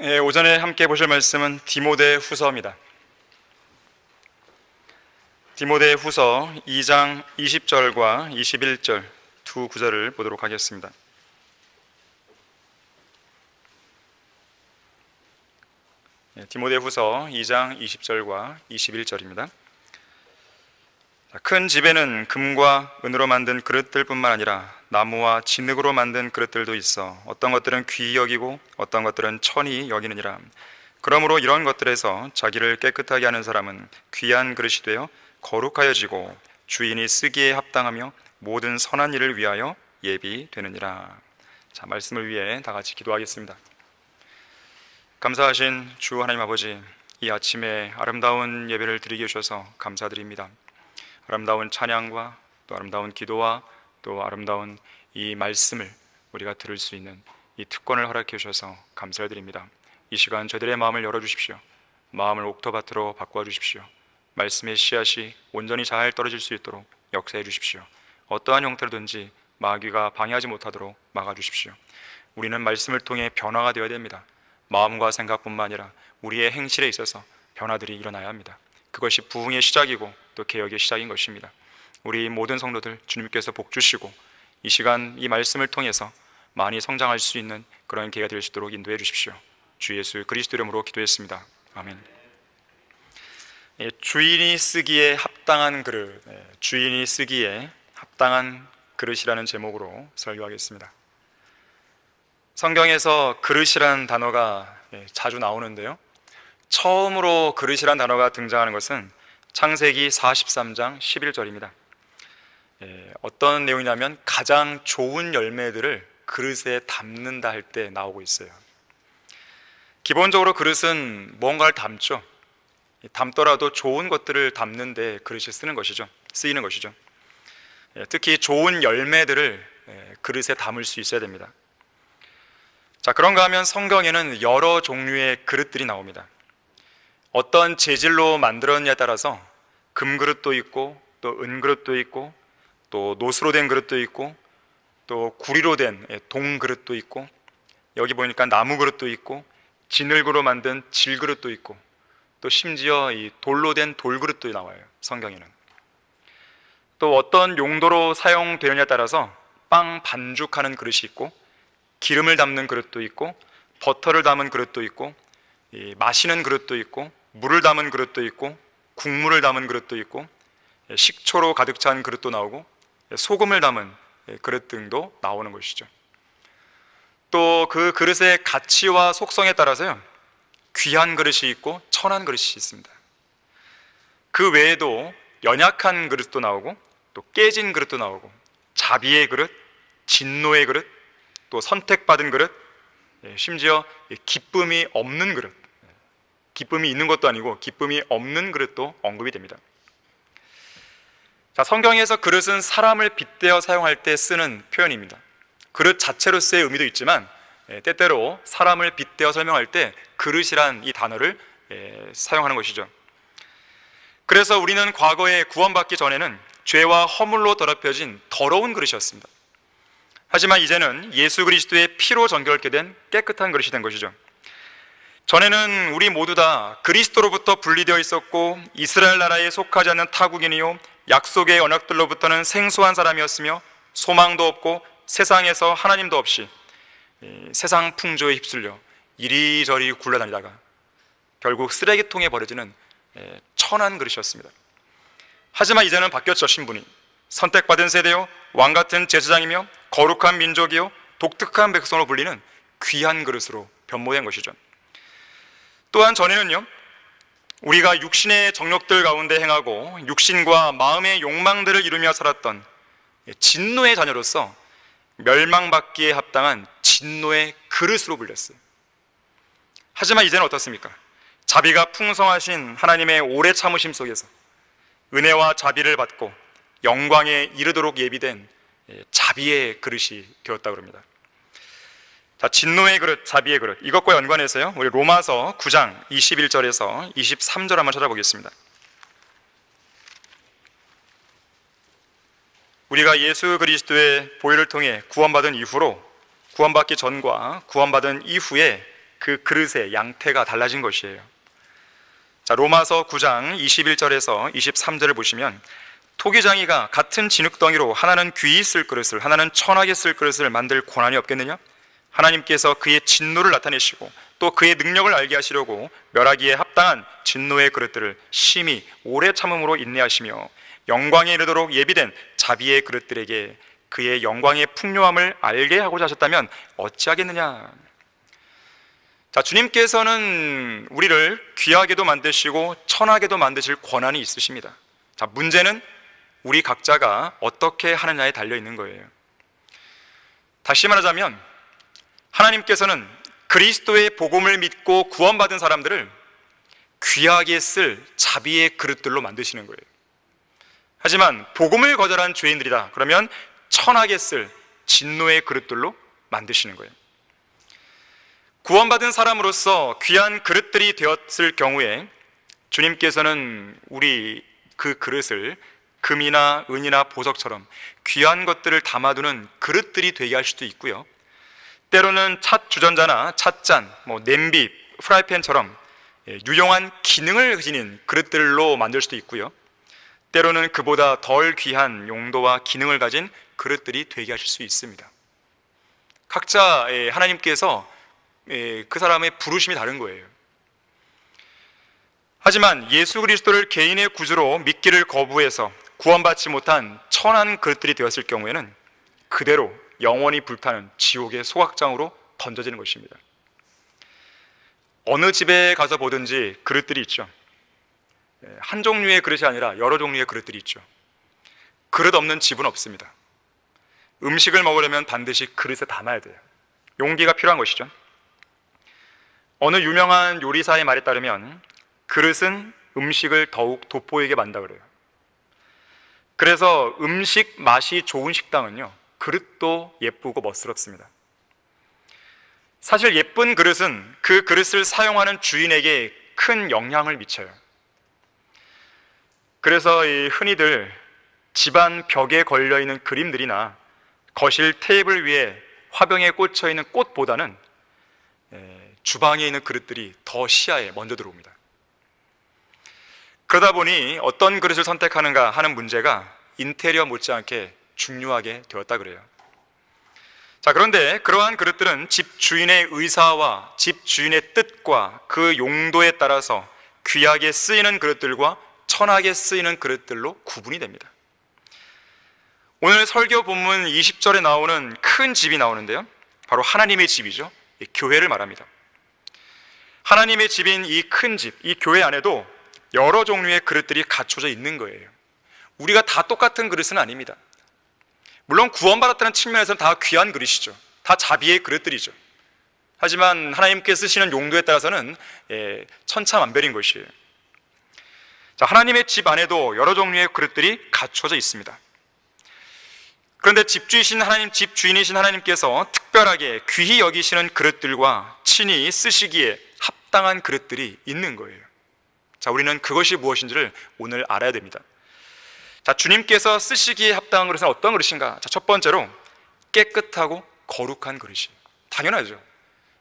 오전에 함께 보실 말씀은 디모데 후서입니다. 디모데 후서 2장 20절과 21절 두 구절을 보도록 하겠습니다. 디모데 후서 2장 20절과 21절입니다. 큰 집에는 금과 은으로 만든 그릇들뿐만 아니라 나무와 진흙으로 만든 그릇들도 있어 어떤 것들은 귀히 여기고 어떤 것들은 천히 여기느니라. 그러므로 이런 것들에서 자기를 깨끗하게 하는 사람은 귀한 그릇이 되어 거룩하여지고 주인이 쓰기에 합당하며 모든 선한 일을 위하여 예비되느니라. 자, 말씀을 위해 다 같이 기도하겠습니다. 감사하신 주 하나님 아버지, 이 아침에 아름다운 예배를 드리게 해주셔서 감사드립니다. 아름다운 찬양과 또 아름다운 기도와 또 아름다운 이 말씀을 우리가 들을 수 있는 이 특권을 허락해 주셔서 감사를 드립니다. 이 시간 저희들의 마음을 열어주십시오. 마음을 옥토밭으로 바꿔 주십시오. 말씀의 씨앗이 온전히 잘 떨어질 수 있도록 역사해 주십시오. 어떠한 형태로든지 마귀가 방해하지 못하도록 막아주십시오. 우리는 말씀을 통해 변화가 되어야 됩니다. 마음과 생각뿐만 아니라 우리의 행실에 있어서 변화들이 일어나야 합니다. 그것이 부흥의 시작이고 또 개혁의 시작인 것입니다. 우리 모든 성도들 주님께서 복 주시고 이 시간 이 말씀을 통해서 많이 성장할 수 있는 그런 기회가 될 수 있도록 인도해 주십시오. 주 예수 그리스도 이름으로 기도했습니다. 아멘. 주인이 쓰기에 합당한 그릇, 주인이 쓰기에 합당한 그릇이라는 제목으로 설교하겠습니다. 성경에서 그릇이라는 단어가 자주 나오는데요, 처음으로 그릇이라는 단어가 등장하는 것은 창세기 43장 11절입니다. 어떤 내용이냐면 가장 좋은 열매들을 그릇에 담는다 할 때 나오고 있어요. 기본적으로 그릇은 뭔가를 담죠. 담더라도 좋은 것들을 담는 데 그릇이 쓰이는 것이죠. 특히 좋은 열매들을 그릇에 담을 수 있어야 됩니다. 자, 그런가 하면 성경에는 여러 종류의 그릇들이 나옵니다. 어떤 재질로 만들었느냐에 따라서 금그릇도 있고 또 은그릇도 있고 또 노수로 된 그릇도 있고 또 구리로 된 동그릇도 있고, 여기 보니까 나무그릇도 있고 진흙으로 만든 질그릇도 있고 또 심지어 이 돌로 된 돌그릇도 나와요. 성경에는 또 어떤 용도로 사용되느냐에 따라서 빵 반죽하는 그릇이 있고 기름을 담는 그릇도 있고 버터를 담은 그릇도 있고 마시는 그릇도 있고 물을 담은 그릇도 있고 국물을 담은 그릇도 있고 식초로 가득 찬 그릇도 나오고 소금을 담은 그릇 등도 나오는 것이죠. 또 그 그릇의 가치와 속성에 따라서요, 귀한 그릇이 있고 천한 그릇이 있습니다. 그 외에도 연약한 그릇도 나오고 또 깨진 그릇도 나오고 자비의 그릇, 진노의 그릇, 또 선택받은 그릇, 심지어 기쁨이 없는 그릇, 기쁨이 있는 것도 아니고 기쁨이 없는 그릇도 언급이 됩니다. 자, 성경에서 그릇은 사람을 빗대어 사용할 때 쓰는 표현입니다. 그릇 자체로서의 의미도 있지만 때때로 사람을 빗대어 설명할 때 그릇이란 이 단어를 사용하는 것이죠. 그래서 우리는 과거에 구원받기 전에는 죄와 허물로 더럽혀진 더러운 그릇이었습니다. 하지만 이제는 예수 그리스도의 피로 정결케 된 깨끗한 그릇이 된 것이죠. 전에는 우리 모두 다 그리스도로부터 분리되어 있었고 이스라엘 나라에 속하지 않는 타국인이요 약속의 언약들로부터는 생소한 사람이었으며 소망도 없고 세상에서 하나님도 없이 세상 풍조에 휩쓸려 이리저리 굴러다니다가 결국 쓰레기통에 버려지는 천한 그릇이었습니다. 하지만 이제는 바뀌었죠. 신분이 선택받은 세대요 왕같은 제사장이며 거룩한 민족이요 독특한 백성으로 불리는 귀한 그릇으로 변모된 것이죠. 또한 전에는요, 우리가 육신의 정욕들 가운데 행하고 육신과 마음의 욕망들을 이루며 살았던 진노의 자녀로서 멸망받기에 합당한 진노의 그릇으로 불렸어요. 하지만 이제는 어떻습니까? 자비가 풍성하신 하나님의 오래 참으심 속에서 은혜와 자비를 받고 영광에 이르도록 예비된 자비의 그릇이 되었다고 합니다. 자, 진노의 그릇, 자비의 그릇, 이것과 연관해서요, 우리 로마서 9장 21절에서 23절 한번 찾아보겠습니다. 우리가 예수 그리스도의 보혈을 통해 구원받은 이후로 구원받기 전과 구원받은 이후에 그 그릇의 양태가 달라진 것이에요. 자, 로마서 9장 21절에서 23절을 보시면 토기장이가 같은 진흙덩이로 하나는 귀히 쓸 그릇을 하나는 천하게 쓸 그릇을 만들 권한이 없겠느냐? 하나님께서 그의 진노를 나타내시고 또 그의 능력을 알게 하시려고 멸하기에 합당한 진노의 그릇들을 심히 오래 참음으로 인내하시며 영광에 이르도록 예비된 자비의 그릇들에게 그의 영광의 풍요함을 알게 하고자 하셨다면 어찌하겠느냐? 자, 주님께서는 우리를 귀하게도 만드시고 천하게도 만드실 권한이 있으십니다. 자, 문제는 우리 각자가 어떻게 하느냐에 달려 있는 거예요. 다시 말하자면 하나님께서는 그리스도의 복음을 믿고 구원받은 사람들을 귀하게 쓸 자비의 그릇들로 만드시는 거예요. 하지만 복음을 거절한 죄인들이다 그러면 천하게 쓸 진노의 그릇들로 만드시는 거예요. 구원받은 사람으로서 귀한 그릇들이 되었을 경우에 주님께서는 우리 그 그릇을 금이나 은이나 보석처럼 귀한 것들을 담아두는 그릇들이 되게 할 수도 있고요, 때로는 찻 주전자나 찻잔, 냄비, 프라이팬처럼 유용한 기능을 지닌 그릇들로 만들 수도 있고요, 때로는 그보다 덜 귀한 용도와 기능을 가진 그릇들이 되게 하실 수 있습니다. 각자 하나님께서 그 사람의 부르심이 다른 거예요. 하지만 예수 그리스도를 개인의 구주로 믿기를 거부해서 구원받지 못한 천한 그릇들이 되었을 경우에는 그대로 영원히 불타는 지옥의 소각장으로 던져지는 것입니다. 어느 집에 가서 보든지 그릇들이 있죠. 한 종류의 그릇이 아니라 여러 종류의 그릇들이 있죠. 그릇 없는 집은 없습니다. 음식을 먹으려면 반드시 그릇에 담아야 돼요. 용기가 필요한 것이죠. 어느 유명한 요리사의 말에 따르면 그릇은 음식을 더욱 돋보이게 만든다 그래요. 그래서 음식 맛이 좋은 식당은요, 그릇도 예쁘고 멋스럽습니다. 사실 예쁜 그릇은 그 그릇을 사용하는 주인에게 큰 영향을 미쳐요. 그래서 흔히들 집안 벽에 걸려있는 그림들이나 거실 테이블 위에 화병에 꽂혀있는 꽃보다는 주방에 있는 그릇들이 더 시야에 먼저 들어옵니다. 그러다 보니 어떤 그릇을 선택하는가 하는 문제가 인테리어 못지않게 중요하게 되었다 그래요. 자, 그런데 그러한 그릇들은 집 주인의 의사와 집 주인의 뜻과 그 용도에 따라서 귀하게 쓰이는 그릇들과 천하게 쓰이는 그릇들로 구분이 됩니다. 오늘 설교 본문 20절에 나오는 큰 집이 나오는데요, 바로 하나님의 집이죠. 교회를 말합니다. 하나님의 집인 이 큰 집, 이 교회 안에도 여러 종류의 그릇들이 갖춰져 있는 거예요. 우리가 다 똑같은 그릇은 아닙니다. 물론 구원받았다는 측면에서는 다 귀한 그릇이죠. 다 자비의 그릇들이죠. 하지만 하나님께 쓰시는 용도에 따라서는 천차만별인 것이에요. 자, 하나님의 집 안에도 여러 종류의 그릇들이 갖춰져 있습니다. 그런데 집 주인이신 하나님께서 특별하게 귀히 여기시는 그릇들과 친히 쓰시기에 합당한 그릇들이 있는 거예요. 자, 우리는 그것이 무엇인지를 오늘 알아야 됩니다. 자, 주님께서 쓰시기에 합당한 그릇은 어떤 그릇인가? 자, 첫 번째로 깨끗하고 거룩한 그릇이에요. 당연하죠.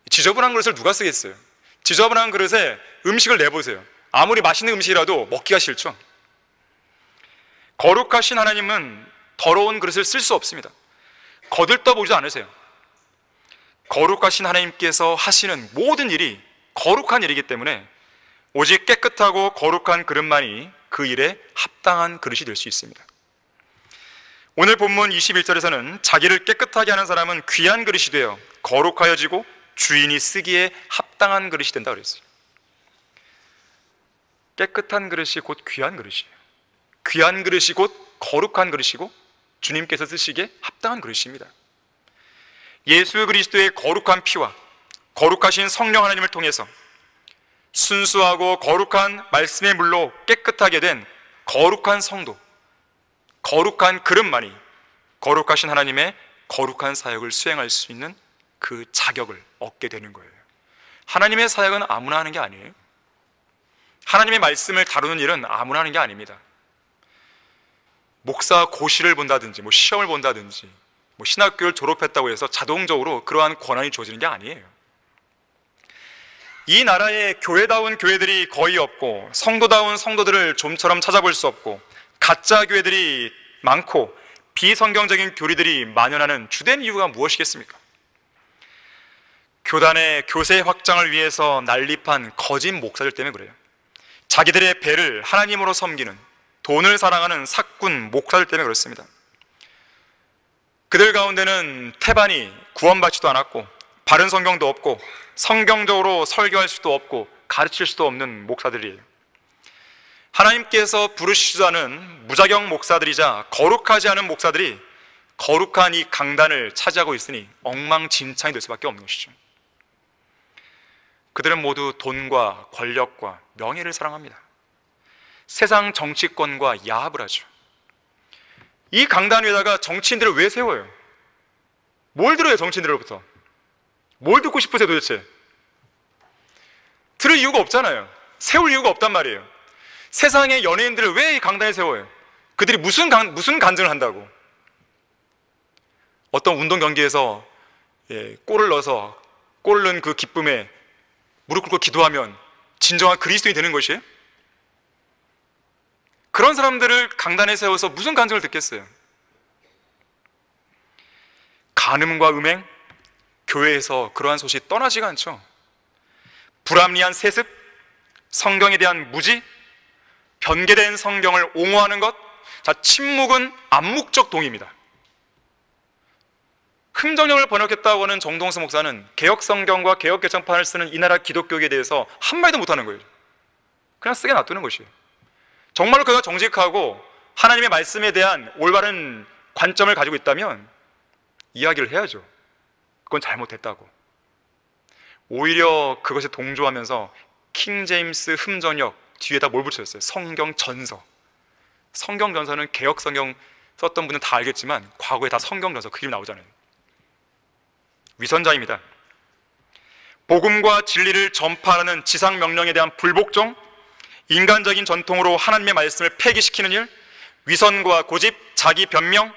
지저분한 그릇을 누가 쓰겠어요? 지저분한 그릇에 음식을 내보세요. 아무리 맛있는 음식이라도 먹기가 싫죠. 거룩하신 하나님은 더러운 그릇을 쓸 수 없습니다. 거들떠보지도 않으세요. 거룩하신 하나님께서 하시는 모든 일이 거룩한 일이기 때문에 오직 깨끗하고 거룩한 그릇만이 그 일에 합당한 그릇이 될 수 있습니다. 오늘 본문 21절에서는 자기를 깨끗하게 하는 사람은 귀한 그릇이 되어 거룩하여지고 주인이 쓰기에 합당한 그릇이 된다 그랬어요. 깨끗한 그릇이 곧 귀한 그릇이에요. 귀한 그릇이 곧 거룩한 그릇이고 주님께서 쓰시기에 합당한 그릇입니다. 예수 그리스도의 거룩한 피와 거룩하신 성령 하나님을 통해서 순수하고 거룩한 말씀의 물로 깨끗하게 된 거룩한 성도, 거룩한 그릇만이 거룩하신 하나님의 거룩한 사역을 수행할 수 있는 그 자격을 얻게 되는 거예요. 하나님의 사역은 아무나 하는 게 아니에요. 하나님의 말씀을 다루는 일은 아무나 하는 게 아닙니다. 목사 고시를 본다든지 시험을 본다든지 신학교를 졸업했다고 해서 자동적으로 그러한 권한이 주어지는 게 아니에요. 이 나라에 교회다운 교회들이 거의 없고 성도다운 성도들을 좀처럼 찾아볼 수 없고 가짜 교회들이 많고 비성경적인 교리들이 만연하는 주된 이유가 무엇이겠습니까? 교단의 교세 확장을 위해서 난립한 거짓 목사들 때문에 그래요. 자기들의 배를 하나님으로 섬기는, 돈을 사랑하는 사꾼 목사들 때문에 그렇습니다. 그들 가운데는 태반이 구원받지도 않았고 바른 성경도 없고 성경적으로 설교할 수도 없고 가르칠 수도 없는 목사들이에요. 하나님께서 부르시지도 않은 무자격 목사들이자 거룩하지 않은 목사들이 거룩한 이 강단을 차지하고 있으니 엉망진창이 될 수밖에 없는 것이죠. 그들은 모두 돈과 권력과 명예를 사랑합니다. 세상 정치권과 야합을 하죠. 이 강단 위에다가 정치인들을 왜 세워요? 뭘 들어요, 정치인들로부터? 뭘 듣고 싶으세요, 도대체? 들을 이유가 없잖아요. 세울 이유가 없단 말이에요. 세상의 연예인들을 왜 이 강단에 세워요? 그들이 무슨 간증을 한다고? 어떤 운동 경기에서 골을 넣어서 골을 넣은 그 기쁨에 무릎 꿇고 기도하면 진정한 그리스도인이 되는 것이에요? 그런 사람들을 강단에 세워서 무슨 간증을 듣겠어요? 간음과 음행, 교회에서 그러한 소식이 떠나지가 않죠. 불합리한 세습, 성경에 대한 무지, 변개된 성경을 옹호하는 것. 자, 침묵은 암묵적 동의입니다. 흠정령을 번역했다고 하는 정동수 목사는 개혁성경과 개혁개정판을 쓰는 이 나라 기독교에 대해서 한마디도 못하는 거예요. 그냥 쓰게 놔두는 것이에요. 정말로 그가 정직하고 하나님의 말씀에 대한 올바른 관점을 가지고 있다면 이야기를 해야죠. 그건 잘못했다고. 오히려 그것에 동조하면서 킹제임스 흠전역 뒤에다 뭘 붙였어요? 성경전서. 성경전서는 개혁성경 썼던 분은 다 알겠지만 과거에 다 성경전서 그 이름 나오잖아요. 위선자입니다. 복음과 진리를 전파하는 지상명령에 대한 불복종, 인간적인 전통으로 하나님의 말씀을 폐기시키는 일, 위선과 고집, 자기 변명,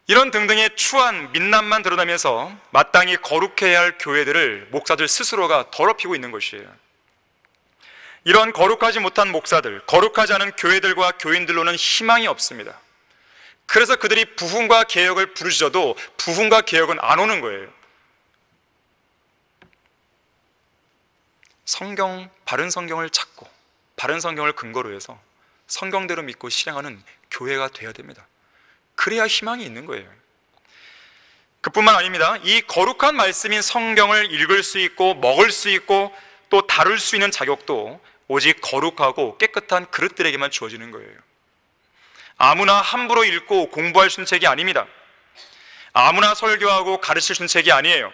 이런 등등의 추한 민낯만 드러나면서 마땅히 거룩해야 할 교회들을 목사들 스스로가 더럽히고 있는 것이에요. 이런 거룩하지 못한 목사들, 거룩하지 않은 교회들과 교인들로는 희망이 없습니다. 그래서 그들이 부흥과 개혁을 부르짖어도 부흥과 개혁은 안 오는 거예요. 바른 성경을 찾고 바른 성경을 근거로 해서 성경대로 믿고 실행하는 교회가 되어야 됩니다. 그래야 희망이 있는 거예요. 그뿐만 아닙니다. 이 거룩한 말씀인 성경을 읽을 수 있고 먹을 수 있고 또 다룰 수 있는 자격도 오직 거룩하고 깨끗한 그릇들에게만 주어지는 거예요. 아무나 함부로 읽고 공부할 수 있는 책이 아닙니다. 아무나 설교하고 가르칠 수 있는 책이 아니에요.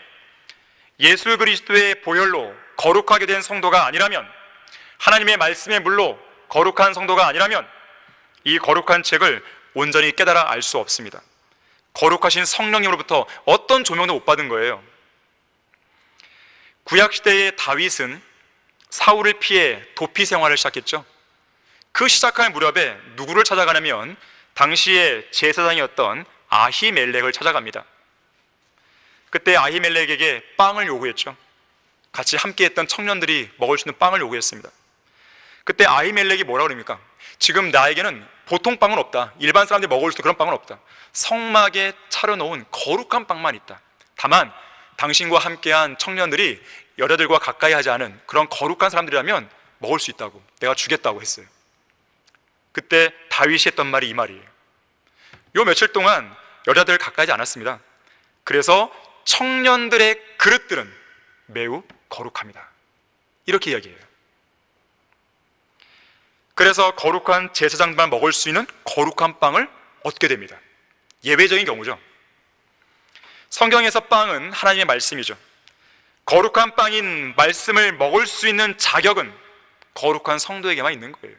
예수 그리스도의 보혈로 거룩하게 된 성도가 아니라면, 하나님의 말씀의 물로 거룩한 성도가 아니라면 이 거룩한 책을 온전히 깨달아 알 수 없습니다. 거룩하신 성령님으로부터 어떤 조명도 못 받은 거예요. 구약시대의 다윗은 사울을 피해 도피 생활을 시작했죠. 그 시작할 무렵에 누구를 찾아가냐면 당시의 제사장이었던 아히멜렉을 찾아갑니다. 그때 아히멜렉에게 빵을 요구했죠. 같이 함께했던 청년들이 먹을 수 있는 빵을 요구했습니다. 그때 아히멜렉이 뭐라 그럽니까? 지금 나에게는 보통 빵은 없다. 일반 사람들이 먹을 수 있는 그런 빵은 없다. 성막에 차려놓은 거룩한 빵만 있다. 다만 당신과 함께한 청년들이 여자들과 가까이 하지 않은 그런 거룩한 사람들이라면 먹을 수 있다고, 내가 주겠다고 했어요. 그때 다윗이 했던 말이 이 말이에요. 요 며칠 동안 여자들을 가까이 하지 않았습니다. 그래서 청년들의 그릇들은 매우 거룩합니다. 이렇게 이야기해요. 그래서 거룩한 제사장만 먹을 수 있는 거룩한 빵을 얻게 됩니다. 예외적인 경우죠. 성경에서 빵은 하나님의 말씀이죠. 거룩한 빵인 말씀을 먹을 수 있는 자격은 거룩한 성도에게만 있는 거예요.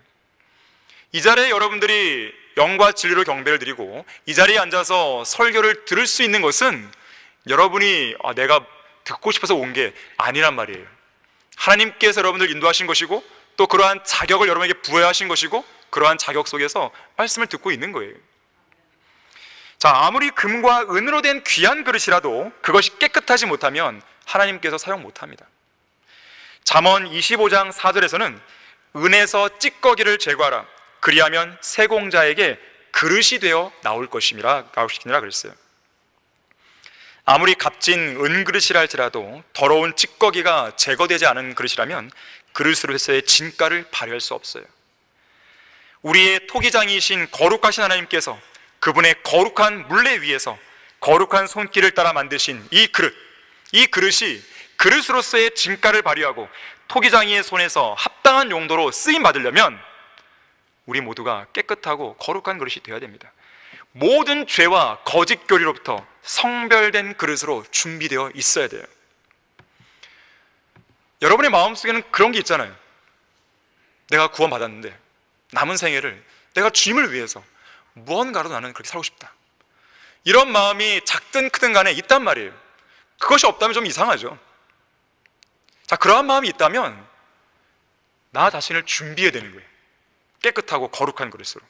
이 자리에 여러분들이 영과 진리로 경배를 드리고 이 자리에 앉아서 설교를 들을 수 있는 것은 여러분이 내가 듣고 싶어서 온 게 아니란 말이에요. 하나님께서 여러분들 인도하신 것이고 또 그러한 자격을 여러분에게 부여하신 것이고 그러한 자격 속에서 말씀을 듣고 있는 거예요. 자, 아무리 금과 은으로 된 귀한 그릇이라도 그것이 깨끗하지 못하면 하나님께서 사용 못합니다. 잠언 25장 4절에서는 은에서 찌꺼기를 제거하라. 그리하면 세공자에게 그릇이 되어 나올 것이니라 그랬어요. 아무리 값진 은그릇이라 할지라도 더러운 찌꺼기가 제거되지 않은 그릇이라면 그릇으로서의 진가를 발휘할 수 없어요. 우리의 토기장이신 거룩하신 하나님께서 그분의 거룩한 물레 위에서 거룩한 손길을 따라 만드신 이 그릇이 그릇으로서의 진가를 발휘하고 토기장이의 손에서 합당한 용도로 쓰임 받으려면 우리 모두가 깨끗하고 거룩한 그릇이 되어야 됩니다. 모든 죄와 거짓 교리로부터 성별된 그릇으로 준비되어 있어야 돼요. 여러분의 마음속에는 그런 게 있잖아요. 내가 구원받았는데 남은 생애를 내가 주님을 위해서 무언가로 나는 그렇게 살고 싶다. 이런 마음이 작든 크든 간에 있단 말이에요. 그것이 없다면 좀 이상하죠. 자, 그러한 마음이 있다면 나 자신을 준비해야 되는 거예요. 깨끗하고 거룩한 그릇으로.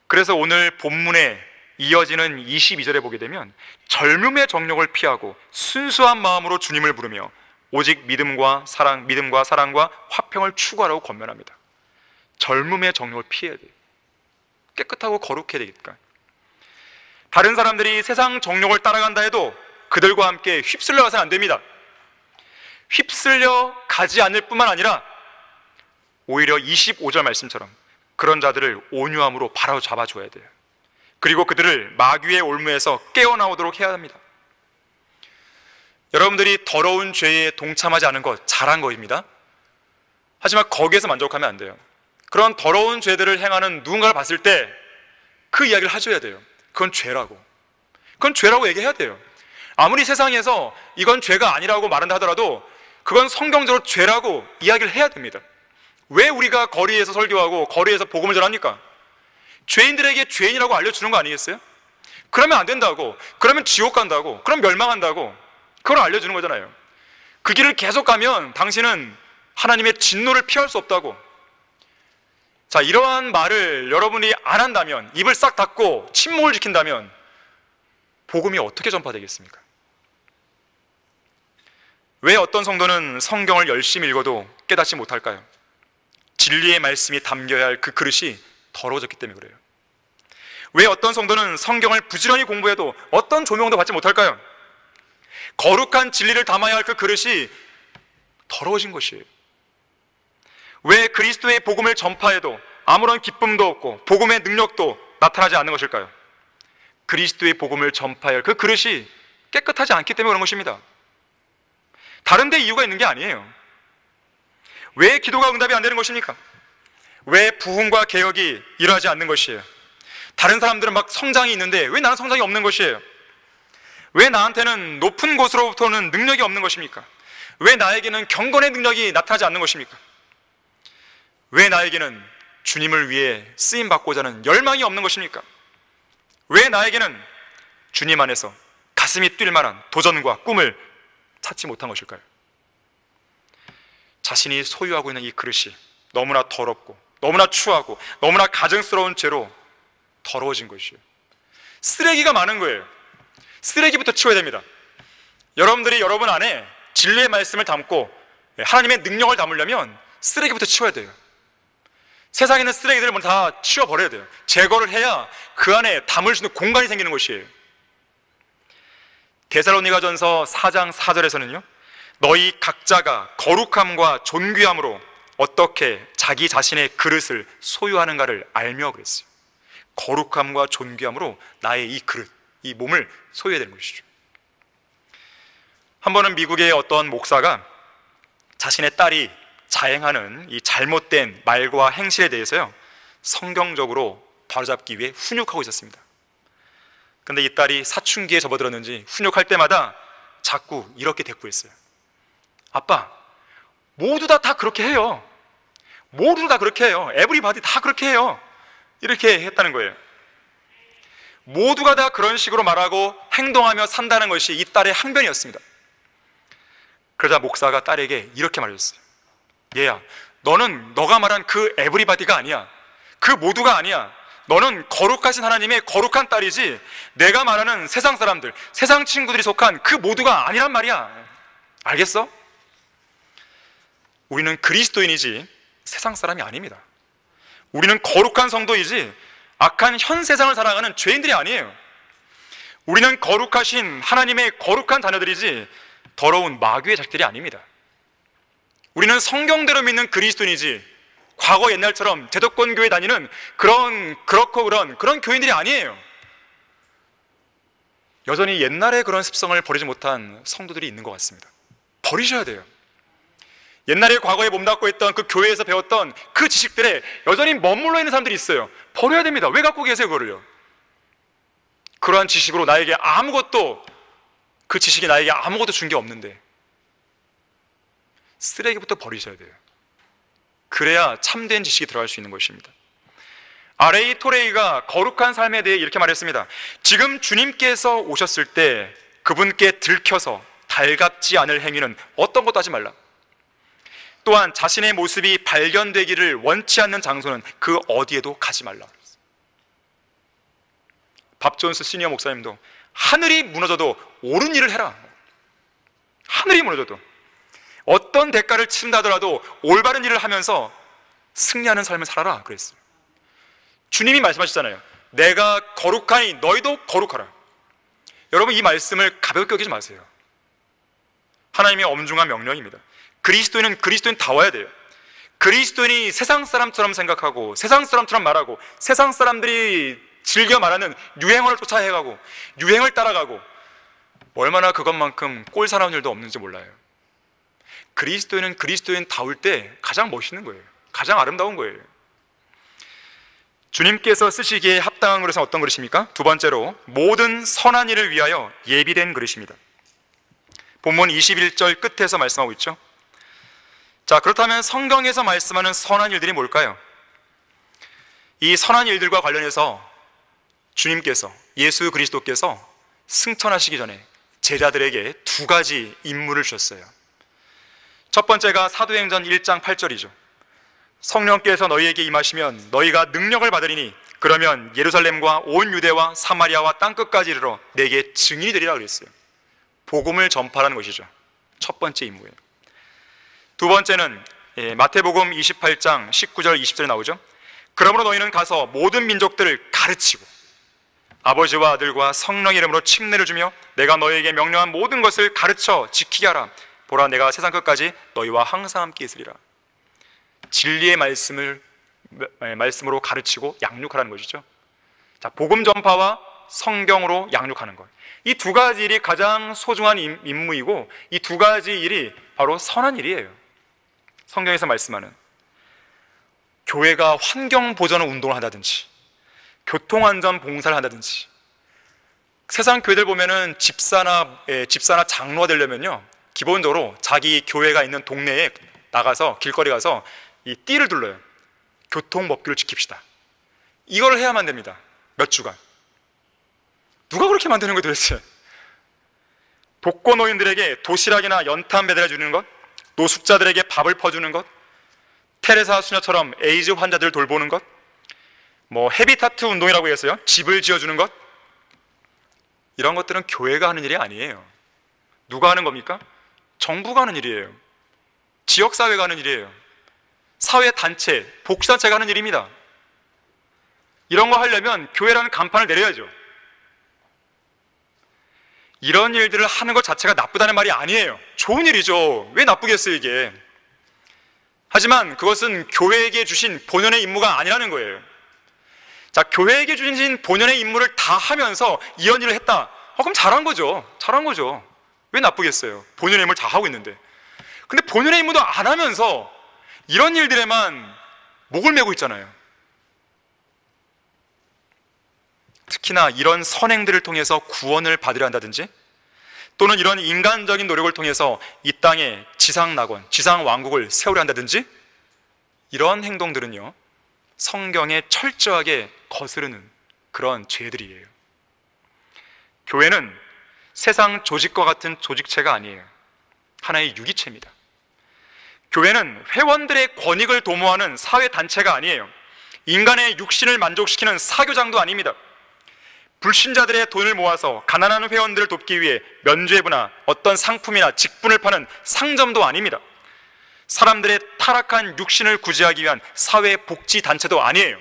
그래서 오늘 본문에 이어지는 22절에 보게 되면 젊음의 정욕을 피하고 순수한 마음으로 주님을 부르며 오직 믿음과 사랑과 화평을 추구하라고 권면합니다. 젊음의 정욕을 피해야 돼요. 깨끗하고 거룩해야 되니까. 다른 사람들이 세상 정욕을 따라간다 해도 그들과 함께 휩쓸려 가서는 안 됩니다. 휩쓸려 가지 않을 뿐만 아니라 오히려 25절 말씀처럼 그런 자들을 온유함으로 바로 잡아줘야 돼요. 그리고 그들을 마귀의 올무에서 깨어나오도록 해야 합니다. 여러분들이 더러운 죄에 동참하지 않은 것 잘한 거입니다. 하지만 거기에서 만족하면 안 돼요. 그런 더러운 죄들을 행하는 누군가를 봤을 때 그 이야기를 해줘야 돼요. 그건 죄라고. 그건 죄라고 얘기해야 돼요. 아무리 세상에서 이건 죄가 아니라고 말한다 하더라도 그건 성경적으로 죄라고 이야기를 해야 됩니다. 왜 우리가 거리에서 설교하고 거리에서 복음을 전합니까? 죄인들에게 죄인이라고 알려주는 거 아니겠어요? 그러면 안 된다고, 그러면 지옥 간다고, 그럼 멸망한다고 그걸 알려주는 거잖아요. 그 길을 계속 가면 당신은 하나님의 진노를 피할 수 없다고. 자, 이러한 말을 여러분이 안 한다면, 입을 싹 닫고 침묵을 지킨다면 복음이 어떻게 전파되겠습니까? 왜 어떤 성도는 성경을 열심히 읽어도 깨닫지 못할까요? 진리의 말씀이 담겨야 할 그 그릇이 더러워졌기 때문에 그래요. 왜 어떤 성도는 성경을 부지런히 공부해도 어떤 조명도 받지 못할까요? 거룩한 진리를 담아야 할 그 그릇이 더러워진 것이에요. 왜 그리스도의 복음을 전파해도 아무런 기쁨도 없고 복음의 능력도 나타나지 않는 것일까요? 그리스도의 복음을 전파해야 할 그 그릇이 깨끗하지 않기 때문에 그런 것입니다. 다른 데 이유가 있는 게 아니에요. 왜 기도가 응답이 안 되는 것입니까? 왜 부흥과 개혁이 일어나지 않는 것이에요? 다른 사람들은 막 성장이 있는데 왜 나는 성장이 없는 것이에요? 왜 나한테는 높은 곳으로부터는 능력이 없는 것입니까? 왜 나에게는 경건의 능력이 나타나지 않는 것입니까? 왜 나에게는 주님을 위해 쓰임받고자 하는 열망이 없는 것입니까? 왜 나에게는 주님 안에서 가슴이 뛸 만한 도전과 꿈을 찾지 못한 것일까요? 자신이 소유하고 있는 이 그릇이 너무나 더럽고 너무나 추하고 너무나 가증스러운 죄로 더러워진 것이에요. 쓰레기가 많은 거예요. 쓰레기부터 치워야 됩니다. 여러분들이 여러분 안에 진리의 말씀을 담고 하나님의 능력을 담으려면 쓰레기부터 치워야 돼요. 세상에 있는 쓰레기들을 먼저 다 치워버려야 돼요. 제거를 해야 그 안에 담을 수 있는 공간이 생기는 것이에요. 데살로니가전서 4장 4절에서는요 너희 각자가 거룩함과 존귀함으로 어떻게 자기 자신의 그릇을 소유하는가를 알며 그랬어요. 거룩함과 존귀함으로 나의 이 그릇, 이 몸을 소유해야 되는 것이죠. 한 번은 미국의 어떤 목사가 자신의 딸이 자행하는 이 잘못된 말과 행실에 대해서요 성경적으로 바로잡기 위해 훈육하고 있었습니다. 근데 이 딸이 사춘기에 접어들었는지 훈육할 때마다 자꾸 이렇게 대꾸했어요. 아빠, 모두 다 그렇게 해요. 모두 다 그렇게 해요. 에브리바디 다 그렇게 해요. 이렇게 했다는 거예요. 모두가 다 그런 식으로 말하고 행동하며 산다는 것이 이 딸의 항변이었습니다. 그러자 목사가 딸에게 이렇게 말했어요. 얘야, 너는 너가 말한 그 에브리바디가 아니야. 그 모두가 아니야. 너는 거룩하신 하나님의 거룩한 딸이지 내가 말하는 세상 사람들, 세상 친구들이 속한 그 모두가 아니란 말이야. 알겠어? 우리는 그리스도인이지 세상 사람이 아닙니다. 우리는 거룩한 성도이지 악한 현 세상을 살아가는 죄인들이 아니에요. 우리는 거룩하신 하나님의 거룩한 자녀들이지 더러운 마귀의 자식들이 아닙니다. 우리는 성경대로 믿는 그리스도인이지 과거 옛날처럼 제도권 교회 다니는 그런 교인들이 아니에요. 여전히 옛날에 그런 습성을 버리지 못한 성도들이 있는 것 같습니다. 버리셔야 돼요. 옛날에 과거에 몸담고 있던 그 교회에서 배웠던 그 지식들에 여전히 머물러 있는 사람들이 있어요. 버려야 됩니다. 왜 갖고 계세요 그거를요? 그러한 지식으로 나에게 아무것도, 그 지식이 나에게 아무것도 준 게 없는데 쓰레기부터 버리셔야 돼요. 그래야 참된 지식이 들어갈 수 있는 것입니다. R.A. 토레이가 거룩한 삶에 대해 이렇게 말했습니다. 지금 주님께서 오셨을 때 그분께 들켜서 달갑지 않을 행위는 어떤 것도 하지 말라. 또한 자신의 모습이 발견되기를 원치 않는 장소는 그 어디에도 가지 말라. 밥 존스 시니어 목사님도 하늘이 무너져도 옳은 일을 해라. 하늘이 무너져도 어떤 대가를 치른다 하더라도 올바른 일을 하면서 승리하는 삶을 살아라 그랬어요. 주님이 말씀하셨잖아요. 내가 거룩하니 너희도 거룩하라. 여러분, 이 말씀을 가볍게 여기지 마세요. 하나님의 엄중한 명령입니다. 그리스도인은 그리스도인다워야 돼요. 그리스도인이 세상 사람처럼 생각하고 세상 사람처럼 말하고 세상 사람들이 즐겨 말하는 유행어를 쫓아해가고 유행을 따라가고 얼마나 그것만큼 꼴사나운 일도 없는지 몰라요. 그리스도인은 그리스도인다울 때 가장 멋있는 거예요. 가장 아름다운 거예요. 주님께서 쓰시기에 합당한 그릇은 어떤 그릇입니까? 두 번째로, 모든 선한 일을 위하여 예비된 그릇입니다. 본문 21절 끝에서 말씀하고 있죠. 자, 그렇다면 성경에서 말씀하는 선한 일들이 뭘까요? 이 선한 일들과 관련해서 주님께서, 예수 그리스도께서 승천하시기 전에 제자들에게 두 가지 임무를 주셨어요. 첫 번째가 사도행전 1장 8절이죠. 성령께서 너희에게 임하시면 너희가 능력을 받으리니 그러면 예루살렘과 온 유대와 사마리아와 땅끝까지 이르러 내게 증인이 되리라 그랬어요. 복음을 전파하는 것이죠. 첫 번째 임무예요. 두 번째는 마태복음 28장 19절 20절에 나오죠. 그러므로 너희는 가서 모든 민족들을 가르치고 아버지와 아들과 성령의 이름으로 침례를 주며 내가 너희에게 명령한 모든 것을 가르쳐 지키게 하라. 보라, 내가 세상 끝까지 너희와 항상 함께 있으리라. 진리의 말씀으로 가르치고 양육하라는 것이죠. 자, 복음 전파와 성경으로 양육하는 것, 이 두 가지 일이 가장 소중한 임무이고 이 두 가지 일이 바로 선한 일이에요. 성경에서 말씀하는, 교회가 환경 보전 운동을 한다든지 교통안전 봉사를 한다든지, 세상 교회들 보면은 집사나 장로가 되려면요 기본적으로 자기 교회가 있는 동네에 나가서 길거리 가서 이 띠를 둘러요. 교통법규를 지킵시다. 이걸 해야만 됩니다. 몇 주간. 누가 그렇게 만드는 거예요 도대체? 독거노인들에게 도시락이나 연탄 배달해 주는 것, 노숙자들에게 밥을 퍼주는 것, 테레사 수녀처럼 에이즈 환자들을 돌보는 것, 헤비타트 운동이라고 해서요 집을 지어주는 것, 이런 것들은 교회가 하는 일이 아니에요. 누가 하는 겁니까? 정부가 하는 일이에요. 지역사회가 하는 일이에요. 사회단체, 복지단체가 하는 일입니다. 이런 거 하려면 교회라는 간판을 내려야죠. 이런 일들을 하는 것 자체가 나쁘다는 말이 아니에요. 좋은 일이죠. 왜 나쁘겠어요 이게. 하지만 그것은 교회에게 주신 본연의 임무가 아니라는 거예요. 자, 교회에게 주신 본연의 임무를 다 하면서 이런 일을 했다. 그럼 잘한 거죠. 잘한 거죠. 왜 나쁘겠어요? 본연의 임무를 다 하고 있는데. 근데 본연의 임무도 안 하면서 이런 일들에만 목을 메고 있잖아요. 특히나 이런 선행들을 통해서 구원을 받으려 한다든지, 또는 이런 인간적인 노력을 통해서 이 땅에 지상낙원, 지상왕국을 세우려 한다든지, 이런 행동들은요 성경에 철저하게 거스르는 그런 죄들이에요. 교회는 세상 조직과 같은 조직체가 아니에요. 하나의 유기체입니다. 교회는 회원들의 권익을 도모하는 사회단체가 아니에요. 인간의 육신을 만족시키는 사교장도 아닙니다. 불신자들의 돈을 모아서 가난한 회원들을 돕기 위해 면죄부나 어떤 상품이나 직분을 파는 상점도 아닙니다. 사람들의 타락한 육신을 구제하기 위한 사회복지단체도 아니에요.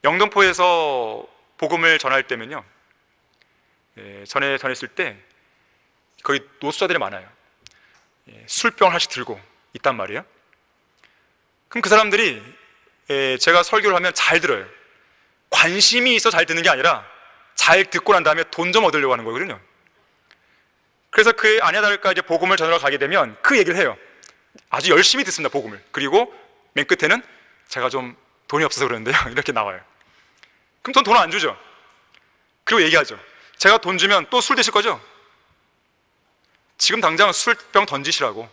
영등포에서 복음을 전할 때면요, 전했을 때 거기 노숙자들이 많아요. 술병 하나씩 들고 있단 말이에요. 그럼 그 사람들이 제가 설교를 하면 잘 들어요. 관심이 있어 잘 듣는 게 아니라 잘 듣고 난 다음에 돈 좀 얻으려고 하는 거거든요. 그래서 그 아냐 다를까 이제 복음을 전하러 가게 되면 그 얘기를 해요. 아주 열심히 듣습니다, 복음을. 그리고 맨 끝에는 제가 좀 돈이 없어서 그러는데요, 이렇게 나와요. 그럼 전 돈 안 주죠. 그리고 얘기하죠. 제가 돈 주면 또 술 드실 거죠? 지금 당장 술병 던지시라고.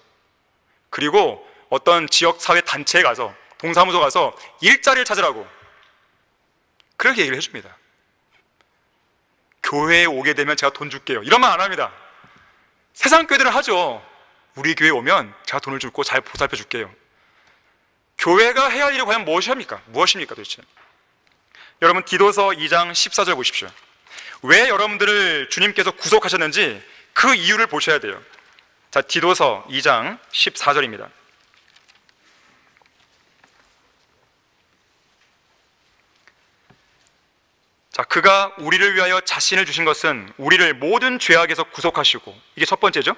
그리고 어떤 지역사회 단체에 가서, 동사무소 가서 일자리를 찾으라고. 그렇게 얘기를 해줍니다. 교회에 오게 되면 제가 돈 줄게요, 이런 말 안 합니다. 세상 교회들은 하죠. 우리 교회에 오면 제가 돈을 주고 잘 보살펴 줄게요. 교회가 해야 할 일이 과연 무엇입니까? 도대체? 여러분, 디도서 2장 14절 보십시오. 왜 여러분들을 주님께서 구속하셨는지 그 이유를 보셔야 돼요. 자, 디도서 2장 14절입니다. 자, 그가 우리를 위하여 자신을 주신 것은 우리를 모든 죄악에서 구속하시고, 이게 첫 번째죠.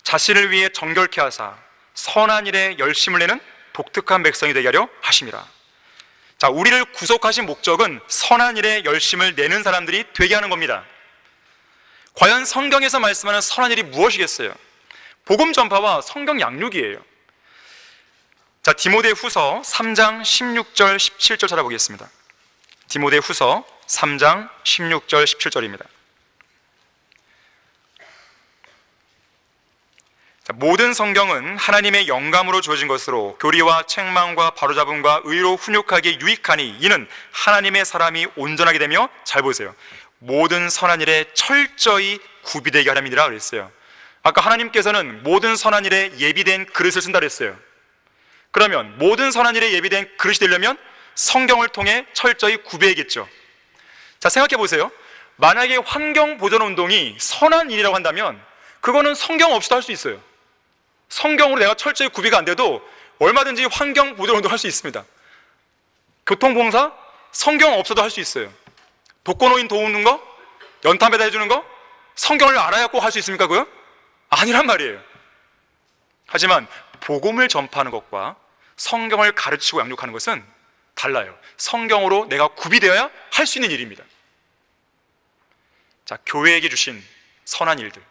자신을 위해 정결케 하사 선한 일에 열심을 내는 독특한 백성이 되게 하려 하심이라. 자, 우리를 구속하신 목적은 선한 일에 열심을 내는 사람들이 되게 하는 겁니다. 과연 성경에서 말씀하는 선한 일이 무엇이겠어요? 복음 전파와 성경 양육이에요. 자, 디모데후서 3장 16절 17절 찾아보겠습니다. 디모데후서 3장 16절 17절입니다. 모든 성경은 하나님의 영감으로 주어진 것으로 교리와 책망과 바로잡음과 의로 훈육하기에 유익하니 이는 하나님의 사람이 온전하게 되며, 잘 보세요, 모든 선한 일에 철저히 구비되게 하람이니라 그랬어요. 아까 하나님께서는 모든 선한 일에 예비된 그릇을 쓴다 그랬어요. 그러면 모든 선한 일에 예비된 그릇이 되려면 성경을 통해 철저히 구비해야겠죠. 자, 생각해 보세요. 만약에 환경보전운동이 선한 일이라고 한다면 그거는 성경 없이도 할 수 있어요. 성경으로 내가 철저히 구비가 안 돼도 얼마든지 환경보전운동 할 수 있습니다. 교통봉사, 성경 없어도 할 수 있어요. 독거노인 도우는 거, 연탄 배달해 주는 거, 성경을 알아야 꼭 할 수 있습니까, 그거? 아니란 말이에요. 하지만 복음을 전파하는 것과 성경을 가르치고 양육하는 것은 달라요. 성경으로 내가 구비되어야 할 수 있는 일입니다. 자, 교회에게 주신 선한 일들,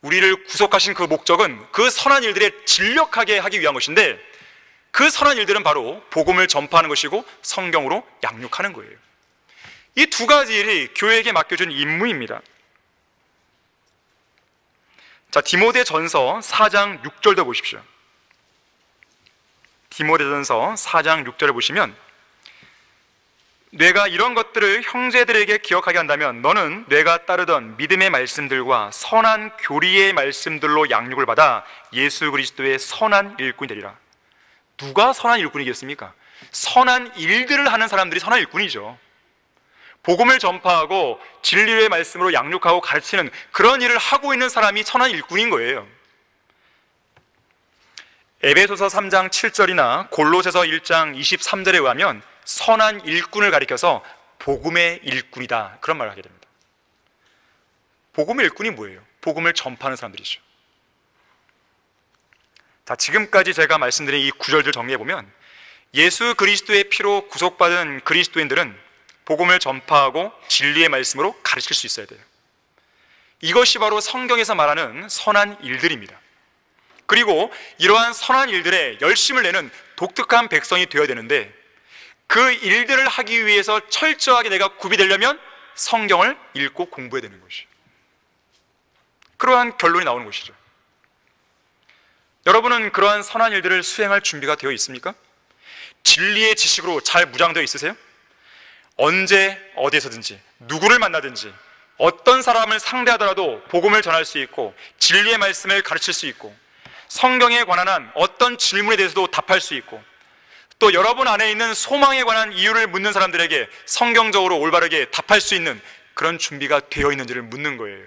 우리를 구속하신 그 목적은 그 선한 일들에 진력하게 하기 위한 것인데, 그 선한 일들은 바로 복음을 전파하는 것이고 성경으로 양육하는 거예요. 이 두 가지 일이 교회에게 맡겨준 임무입니다. 자, 디모데전서 4장 6절도 보십시오. 디모데전서 4장 6절을 보시면, 내가 이런 것들을 형제들에게 기억하게 한다면 너는 내가 따르던 믿음의 말씀들과 선한 교리의 말씀들로 양육을 받아 예수 그리스도의 선한 일꾼이 되리라. 누가 선한 일꾼이겠습니까? 선한 일들을 하는 사람들이 선한 일꾼이죠. 복음을 전파하고 진리의 말씀으로 양육하고 가르치는 그런 일을 하고 있는 사람이 선한 일꾼인 거예요. 에베소서 3장 7절이나 골로새서 1장 23절에 의하면 선한 일꾼을 가리켜서 복음의 일꾼이다, 그런 말을 하게 됩니다. 복음의 일꾼이 뭐예요? 복음을 전파하는 사람들이죠. 자, 지금까지 제가 말씀드린 이 구절들 정리해보면 예수 그리스도의 피로 구속받은 그리스도인들은 복음을 전파하고 진리의 말씀으로 가르칠 수 있어야 돼요. 이것이 바로 성경에서 말하는 선한 일들입니다. 그리고 이러한 선한 일들에 열심을 내는 독특한 백성이 되어야 되는데, 그 일들을 하기 위해서 철저하게 내가 구비되려면 성경을 읽고 공부해야 되는 것이죠. 그러한 결론이 나오는 것이죠. 여러분은 그러한 선한 일들을 수행할 준비가 되어 있습니까? 진리의 지식으로 잘 무장되어 있으세요? 언제 어디에서든지 누구를 만나든지 어떤 사람을 상대하더라도 복음을 전할 수 있고 진리의 말씀을 가르칠 수 있고 성경에 관한 한 어떤 질문에 대해서도 답할 수 있고, 또 여러분 안에 있는 소망에 관한 이유를 묻는 사람들에게 성경적으로 올바르게 답할 수 있는 그런 준비가 되어 있는지를 묻는 거예요.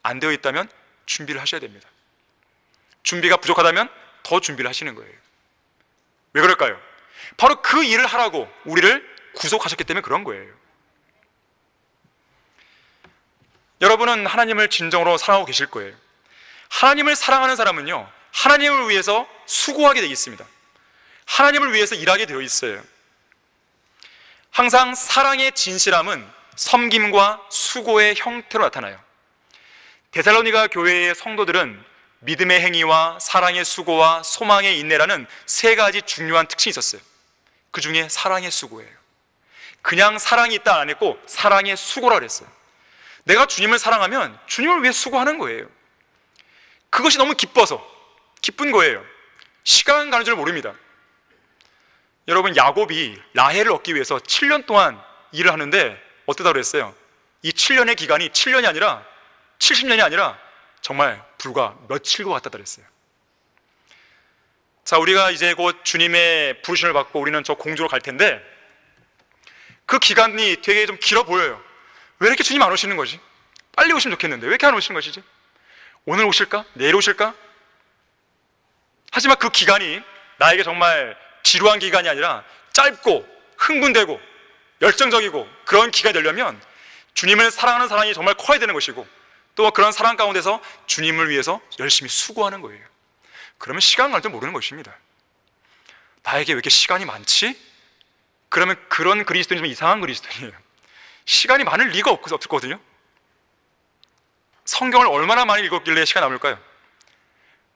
안 되어 있다면 준비를 하셔야 됩니다. 준비가 부족하다면 더 준비를 하시는 거예요. 왜 그럴까요? 바로 그 일을 하라고 우리를 구속하셨기 때문에 그런 거예요. 여러분은 하나님을 진정으로 사랑하고 계실 거예요. 하나님을 사랑하는 사람은요, 하나님을 위해서 수고하게 되어 있습니다. 하나님을 위해서 일하게 되어 있어요. 항상 사랑의 진실함은 섬김과 수고의 형태로 나타나요. 데살로니가 교회의 성도들은 믿음의 행위와 사랑의 수고와 소망의 인내라는 세 가지 중요한 특징이 있었어요. 그 중에 사랑의 수고예요. 그냥 사랑이 있다 안 했고 사랑의 수고라 그랬어요. 내가 주님을 사랑하면 주님을 위해 수고하는 거예요. 그것이 너무 기뻐서 기쁜 거예요. 시간 가는 줄 모릅니다. 여러분, 야곱이 라헬을 얻기 위해서 7년 동안 일을 하는데 어떠다고 그랬어요? 이 7년의 기간이 7년이 아니라 70년이 아니라 정말 불과 며칠과 같다 그랬어요. 자, 우리가 이제 곧 주님의 부르심을 받고 우리는 저 공주로 갈 텐데 그 기간이 되게 좀 길어 보여요. 왜 이렇게 주님 안 오시는 거지? 빨리 오시면 좋겠는데 왜 이렇게 안 오시는 것이지? 오늘 오실까? 내일 오실까? 하지만 그 기간이 나에게 정말 지루한 기간이 아니라 짧고 흥분되고 열정적이고 그런 기간이 되려면 주님을 사랑하는 사랑이 정말 커야 되는 것이고 또 그런 사랑 가운데서 주님을 위해서 열심히 수고하는 거예요. 그러면 시간 갈 줄 모르는 것입니다. 나에게 왜 이렇게 시간이 많지? 그러면 그런 그리스도인이 좀 이상한 그리스도인이에요. 시간이 많을 리가 없거든요. 성경을 얼마나 많이 읽었길래 시간이 남을까요?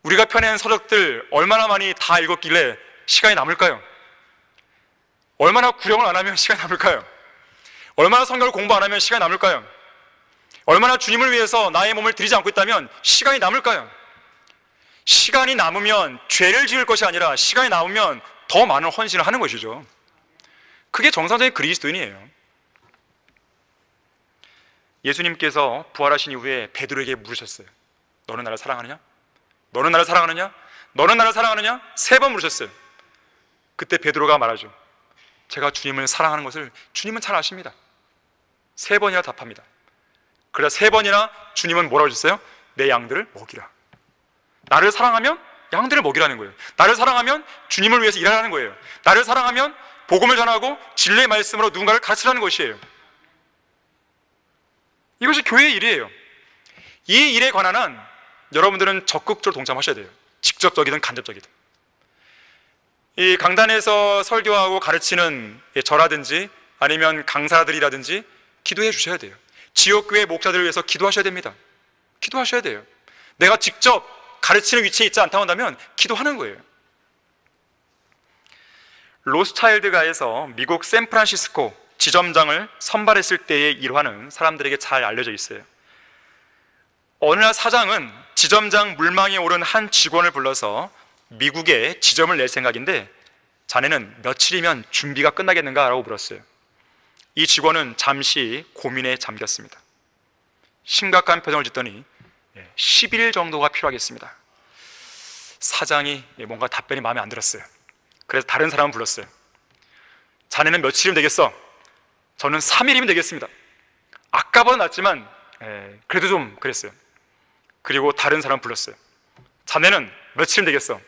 우리가 펴낸 서적들 얼마나 많이 다 읽었길래 시간이 남을까요? 얼마나 구령을 안 하면 시간이 남을까요? 얼마나 성경을 공부 안 하면 시간이 남을까요? 얼마나 주님을 위해서 나의 몸을 드리지 않고 있다면 시간이 남을까요? 시간이 남으면 죄를 지을 것이 아니라 시간이 남으면 더 많은 헌신을 하는 것이죠. 그게 정상적인 그리스도인이에요. 예수님께서 부활하신 이후에 베드로에게 물으셨어요. 너는 나를 사랑하느냐? 너는 나를 사랑하느냐? 너는 나를 사랑하느냐? 3번 물으셨어요. 그때 베드로가 말하죠. 제가 주님을 사랑하는 것을 주님은 잘 아십니다. 3번이나 답합니다. 그래서 3번이나 주님은 뭐라고 하셨어요? 내 양들을 먹이라. 나를 사랑하면 양들을 먹이라는 거예요. 나를 사랑하면 주님을 위해서 일하라는 거예요. 나를 사랑하면 복음을 전하고 진리의 말씀으로 누군가를 가르치라는 것이에요. 이것이 교회의 일이에요. 이 일에 관한 한 여러분들은 적극적으로 동참하셔야 돼요. 직접적이든 간접적이든. 이 강단에서 설교하고 가르치는 저라든지 아니면 강사들이라든지 기도해 주셔야 돼요. 지역교회 목사들을 위해서 기도하셔야 됩니다. 기도하셔야 돼요. 내가 직접 가르치는 위치에 있지 않다고 한다면 기도하는 거예요. 로스차일드가에서 미국 샌프란시스코 지점장을 선발했을 때의 일화는 사람들에게 잘 알려져 있어요. 어느 날 사장은 지점장 물망에 오른 한 직원을 불러서 미국에 지점을 낼 생각인데 자네는 며칠이면 준비가 끝나겠는가? 라고 물었어요. 이 직원은 잠시 고민에 잠겼습니다. 심각한 표정을 짓더니 10일 정도가 필요하겠습니다. 사장이 뭔가 답변이 마음에 안 들었어요. 그래서 다른 사람을 불렀어요. 자네는 며칠이면 되겠어? 저는 3일이면 되겠습니다. 아까보다 낫지만 그래도 좀 그랬어요. 그리고 다른 사람 불렀어요. 자네는 며칠이면 되겠어?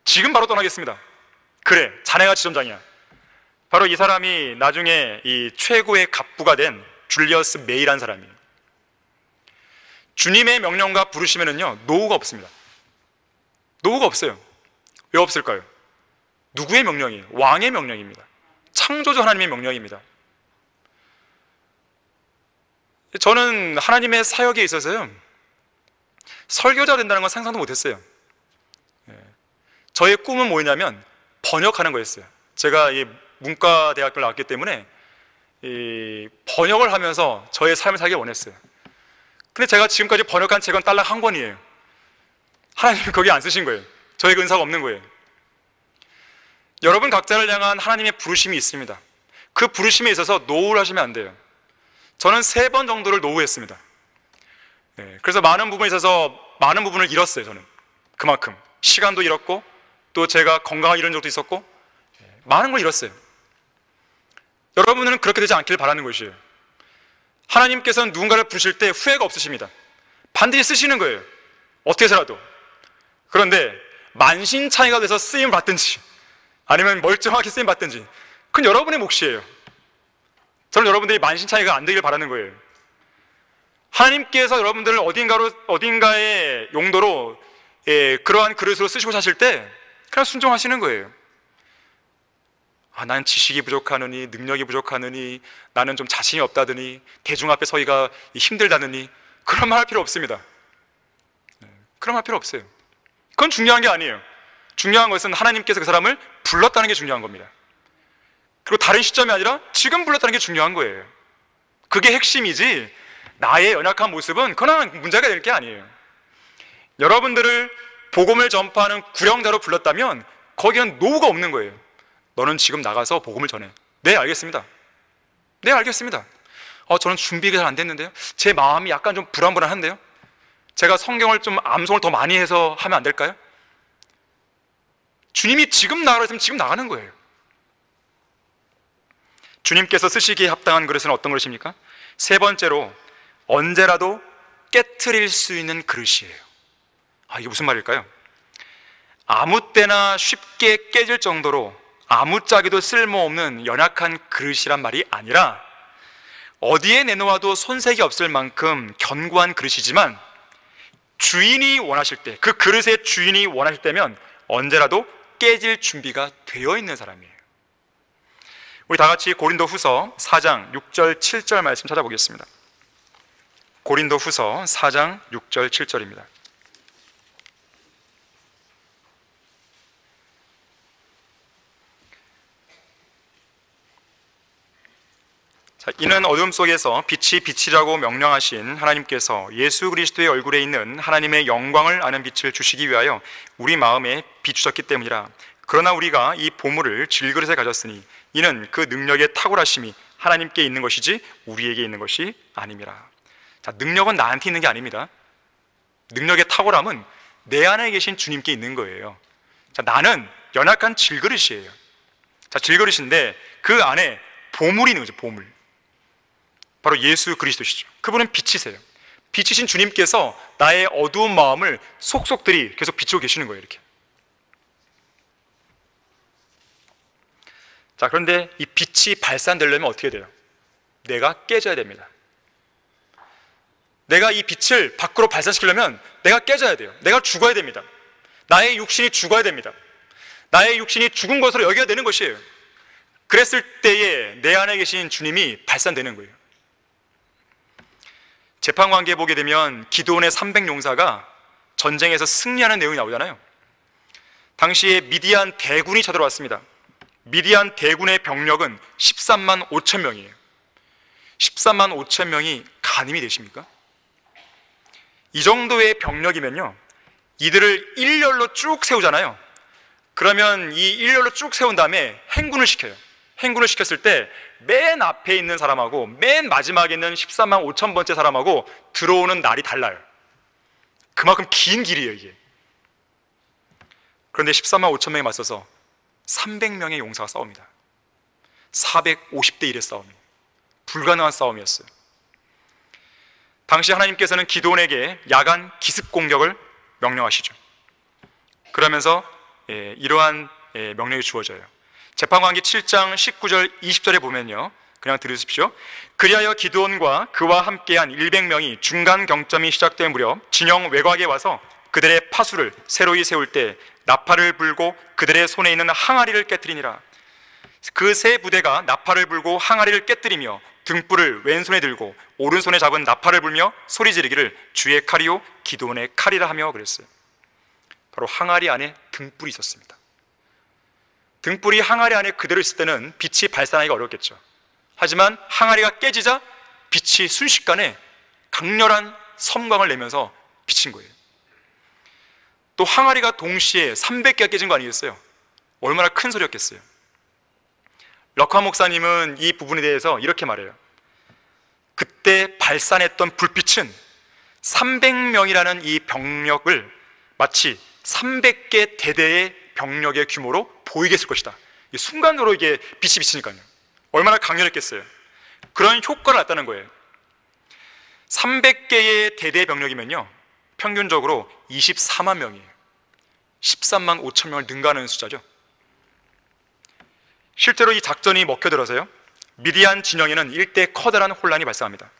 지금 바로 떠나겠습니다. 그래, 자네가 지점장이야. 바로 이 사람이 나중에 이 최고의 갑부가 된 줄리어스 메이라는 사람이에요. 주님의 명령과 부르시면은요 노후가 없습니다. 노후가 없어요. 왜 없을까요? 누구의 명령이에요? 왕의 명령입니다. 창조주 하나님의 명령입니다. 저는 하나님의 사역에 있어서요 설교자가 된다는 건 상상도 못했어요. 저의 꿈은 뭐였냐면 번역하는 거였어요. 제가 이 문과대학교를 나왔기 때문에 이 번역을 하면서 저의 삶을 살기 원했어요. 근데 제가 지금까지 번역한 책은 딸랑 한 권이에요. 하나님이 거기 안 쓰신 거예요. 저에게 은사가 없는 거예요. 여러분 각자를 향한 하나님의 부르심이 있습니다. 그 부르심에 있어서 노후를 하시면 안 돼요. 저는 3번 정도를 노후했습니다. 그래서 많은 부분에 있어서 많은 부분을 잃었어요. 저는 그만큼 시간도 잃었고 또 제가 건강을 잃은 적도 있었고 많은 걸 잃었어요. 여러분은 그렇게 되지 않기를 바라는 것이에요. 하나님께서는 누군가를 부르실 때 후회가 없으십니다. 반드시 쓰시는 거예요. 어떻게 해서라도. 그런데 만신창이가 돼서 쓰임을 받든지 아니면 멀쩡하게 쓰임 받든지 그건 여러분의 몫이에요. 저는 여러분들이 만신창이가 안 되길 바라는 거예요. 하나님께서 여러분들을 어딘가의 용도로 그러한 그릇으로 쓰시고 사실 때 그냥 순종하시는 거예요. 나는 지식이 부족하느니, 능력이 부족하느니, 나는 좀 자신이 없다더니, 대중 앞에 서기가 힘들다느니, 그런 말 할 필요 없습니다. 그런 말 할 필요 없어요. 그건 중요한 게 아니에요. 중요한 것은 하나님께서 그 사람을 불렀다는 게 중요한 겁니다. 그리고 다른 시점이 아니라 지금 불렀다는 게 중요한 거예요. 그게 핵심이지 나의 연약한 모습은 그건 문제가 될 게 아니에요. 여러분들을 복음을 전파하는 구령자로 불렀다면 거기는 노후가 없는 거예요. 너는 지금 나가서 복음을 전해. 네, 알겠습니다. 네, 알겠습니다. 저는 준비가 잘 안 됐는데요. 제 마음이 약간 좀 불안불안한데요. 제가 성경을 좀 암송을 더 많이 해서 하면 안 될까요? 주님이 지금 나가라 했으면 지금 나가는 거예요. 주님께서 쓰시기에 합당한 그릇은 어떤 그릇입니까? 세 번째로, 언제라도 깨트릴 수 있는 그릇이에요. 이게 무슨 말일까요? 아무 때나 쉽게 깨질 정도로 아무짝에도 쓸모없는 연약한 그릇이란 말이 아니라 어디에 내놓아도 손색이 없을 만큼 견고한 그릇이지만 주인이 원하실 때, 그 그릇의 주인이 원하실 때면 언제라도 깨질 준비가 되어 있는 사람이에요. 우리 다 같이 고린도후서 4장 6절 7절 말씀 찾아보겠습니다. 고린도후서 4장 6절 7절입니다. 이는 어둠 속에서 빛이 빛이라고 명령하신 하나님께서 예수 그리스도의 얼굴에 있는 하나님의 영광을 아는 빛을 주시기 위하여 우리 마음에 비추셨기 때문이라. 그러나 우리가 이 보물을 질그릇에 가졌으니 이는 그 능력의 탁월하심이 하나님께 있는 것이지 우리에게 있는 것이 아님이라. 자, 능력은 나한테 있는 게 아닙니다. 능력의 탁월함은 내 안에 계신 주님께 있는 거예요. 자, 나는 연약한 질그릇이에요. 자, 질그릇인데 그 안에 보물이 있는 거죠. 보물. 바로 예수 그리스도시죠. 그분은 빛이세요. 빛이신 주님께서 나의 어두운 마음을 속속들이 계속 비추고 계시는 거예요. 이렇게. 자, 그런데 이 빛이 발산되려면 어떻게 돼요? 내가 깨져야 됩니다. 내가 이 빛을 밖으로 발산시키려면 내가 깨져야 돼요. 내가 죽어야 됩니다. 나의 육신이 죽어야 됩니다. 나의 육신이 죽은 것으로 여겨야 되는 것이에요. 그랬을 때에 내 안에 계신 주님이 발산되는 거예요. 재판관계에 보게 되면 기드온의 300용사가 전쟁에서 승리하는 내용이 나오잖아요. 당시에 미디안 대군이 쳐들어왔습니다. 미디안 대군의 병력은 13만 5천 명이에요. 13만 5천 명이 가늠이 되십니까? 이 정도의 병력이면요, 이들을 일렬로 쭉 세우잖아요. 그러면 이 일렬로 쭉 세운 다음에 행군을 시켜요. 행군을 시켰을 때 맨 앞에 있는 사람하고 맨 마지막에 있는 13만 5천 번째 사람하고 들어오는 날이 달라요. 그만큼 긴 길이에요, 이게. 그런데 14만 5천 명에 맞서서 300명의 용사가 싸웁니다. 450대 1의 싸움이 불가능한 싸움이었어요. 당시 하나님께서는 기드온에게 야간 기습 공격을 명령하시죠. 그러면서 이러한 명령이 주어져요. 재판관기 7장 19절 20절에 보면요, 그냥 들으십시오. 그리하여 기드온과 그와 함께한 100명이 중간 경점이 시작된 무렵 진영 외곽에 와서 그들의 파수를 새로이 세울 때 나팔을 불고 그들의 손에 있는 항아리를 깨뜨리니라. 그 세 부대가 나팔을 불고 항아리를 깨뜨리며 등불을 왼손에 들고 오른손에 잡은 나팔을 불며 소리 지르기를 주의 칼이요 기드온의 칼이라 하며 그랬어요. 바로 항아리 안에 등불이 있었습니다. 등불이 항아리 안에 그대로 있을 때는 빛이 발산하기가 어렵겠죠. 하지만 항아리가 깨지자 빛이 순식간에 강렬한 섬광을 내면서 비친 거예요. 또 항아리가 동시에 300개가 깨진 거 아니겠어요? 얼마나 큰 소리였겠어요. 럭화 목사님은 이 부분에 대해서 이렇게 말해요. 그때 발산했던 불빛은 300명이라는 이 병력을 마치 300개 대대의 병력의 규모로 보이게 했을 것이다. 순간적으로 이게 빛이 비치니까요. 얼마나 강렬했겠어요. 그런 효과를 났다는 거예요. 300개의 대대 병력이면요, 평균적으로 24만 명이에요. 13만 5천 명을 능가하는 숫자죠. 실제로 이 작전이 먹혀들어서요, 미디안 진영에는 일대 커다란 혼란이 발생합니다.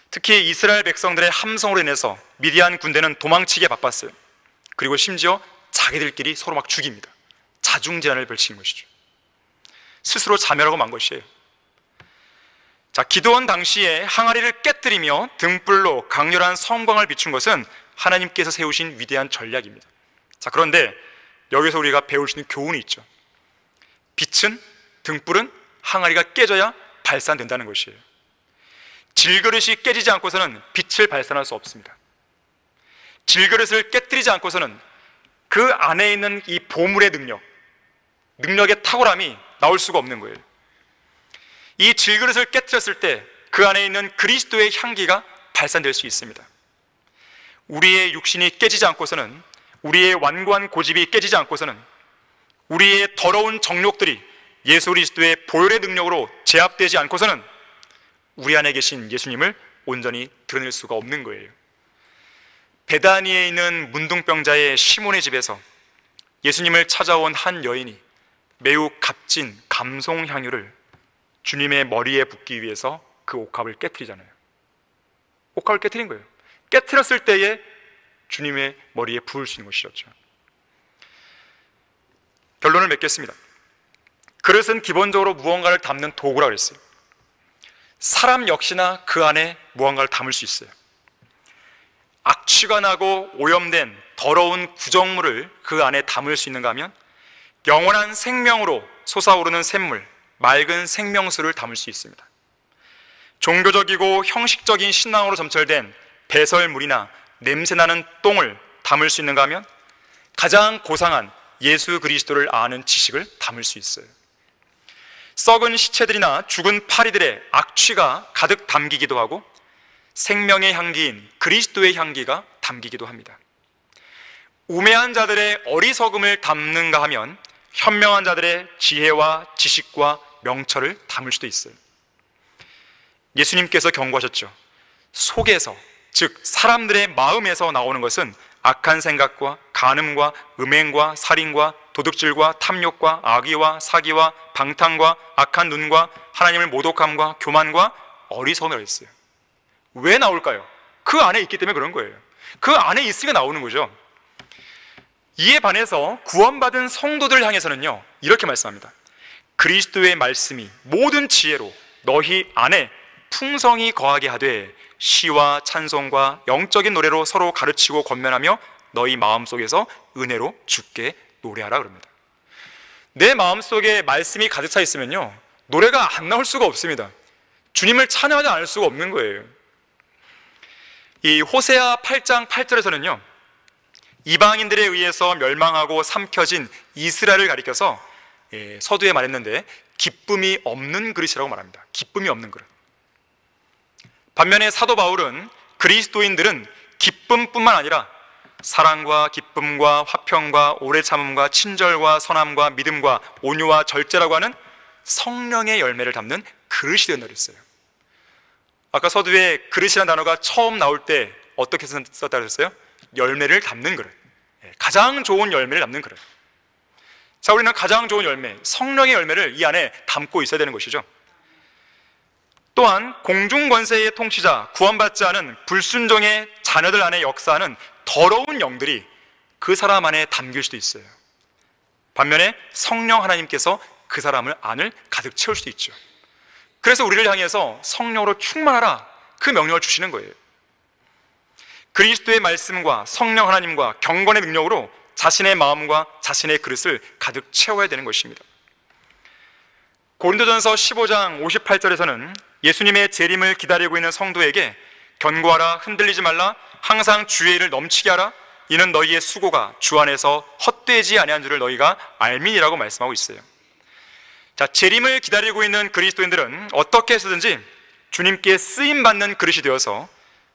특히 이스라엘 백성들의 함성으로 인해서 미디안 군대는 도망치기에 바빴어요. 그리고 심지어 자기들끼리 서로 막 죽입니다. 자중질환을 벌이는 것이죠. 스스로 자멸하고 만 것이에요. 자, 기드온 당시에 항아리를 깨뜨리며 등불로 강렬한 성광을 비춘 것은 하나님께서 세우신 위대한 전략입니다. 자, 그런데 여기서 우리가 배울 수 있는 교훈이 있죠. 빛은, 등불은 항아리가 깨져야 발산된다는 것이에요. 질그릇이 깨지지 않고서는 빛을 발산할 수 없습니다. 질그릇을 깨뜨리지 않고서는 그 안에 있는 이 보물의 능력의 탁월함이 나올 수가 없는 거예요. 이 질그릇을 깨뜨렸을 때 그 안에 있는 그리스도의 향기가 발산될 수 있습니다. 우리의 육신이 깨지지 않고서는, 우리의 완고한 고집이 깨지지 않고서는, 우리의 더러운 정욕들이 예수 그리스도의 보혈의 능력으로 제압되지 않고서는 우리 안에 계신 예수님을 온전히 드러낼 수가 없는 거예요. 베다니에 있는 문둥병자의 시몬의 집에서 예수님을 찾아온 한 여인이 매우 값진 감송 향유를 주님의 머리에 붓기 위해서 그 옥합을 깨트리잖아요. 옥합을 깨트린 거예요. 깨트렸을 때에 주님의 머리에 부을 수 있는 것이었죠. 결론을 맺겠습니다. 그릇은 기본적으로 무언가를 담는 도구라고 했어요. 사람 역시나 그 안에 무언가를 담을 수 있어요. 악취가 나고 오염된 더러운 구정물을 그 안에 담을 수 있는가 하면 영원한 생명으로 솟아오르는 샘물, 맑은 생명수를 담을 수 있습니다. 종교적이고 형식적인 신앙으로 점철된 배설물이나 냄새나는 똥을 담을 수 있는가 하면 가장 고상한 예수 그리스도를 아는 지식을 담을 수 있어요. 썩은 시체들이나 죽은 파리들의 악취가 가득 담기기도 하고 생명의 향기인 그리스도의 향기가 담기기도 합니다. 우매한 자들의 어리석음을 담는가 하면 현명한 자들의 지혜와 지식과 명철을 담을 수도 있어요. 예수님께서 경고하셨죠. 속에서, 즉 사람들의 마음에서 나오는 것은 악한 생각과 간음과 음행과 살인과 도둑질과 탐욕과 악의와 사기와 방탕과 악한 눈과 하나님을 모독함과 교만과 어리석음이라고 했어요. 왜 나올까요? 그 안에 있기 때문에 그런 거예요. 그 안에 있으니까 나오는 거죠. 이에 반해서 구원받은 성도들을 향해서는요, 이렇게 말씀합니다. 그리스도의 말씀이 모든 지혜로 너희 안에 풍성히 거하게 하되 시와 찬송과 영적인 노래로 서로 가르치고 권면하며 너희 마음속에서 은혜로 주께 노래하라 그럽니다. 내 마음속에 말씀이 가득 차 있으면요, 노래가 안 나올 수가 없습니다. 주님을 찬양하지 않을 수가 없는 거예요. 이 호세아 8장 8절에서는요, 이방인들에 의해서 멸망하고 삼켜진 이스라엘을 가리켜서 서두에 말했는데 기쁨이 없는 그릇이라고 말합니다. 기쁨이 없는 그릇. 반면에 사도 바울은 그리스도인들은 기쁨뿐만 아니라 사랑과 기쁨과 화평과 오래 참음과 친절과 선함과 믿음과 온유와 절제라고 하는 성령의 열매를 담는 그릇이 된다고 했어요. 아까 서두에 그릇이라는 단어가 처음 나올 때 어떻게 썼다고 했어요? 열매를 담는 그릇. 가장 좋은 열매를 담는 그릇. 자, 우리는 가장 좋은 열매, 성령의 열매를 이 안에 담고 있어야 되는 것이죠. 또한 공중권세의 통치자, 구원받지 않은 불순종의 자녀들 안에 역사하는 더러운 영들이 그 사람 안에 담길 수도 있어요. 반면에 성령 하나님께서 그 사람을 안을 가득 채울 수도 있죠. 그래서 우리를 향해서 성령으로 충만하라, 그 명령을 주시는 거예요. 그리스도의 말씀과 성령 하나님과 경건의 능력으로 자신의 마음과 자신의 그릇을 가득 채워야 되는 것입니다. 고린도전서 15장 58절에서는 예수님의 재림을 기다리고 있는 성도에게 견고하라, 흔들리지 말라, 항상 주의 일을 넘치게 하라, 이는 너희의 수고가 주 안에서 헛되지 아니한 줄을 너희가 알미니라고 말씀하고 있어요. 자, 재림을 기다리고 있는 그리스도인들은 어떻게 해서든지 주님께 쓰임받는 그릇이 되어서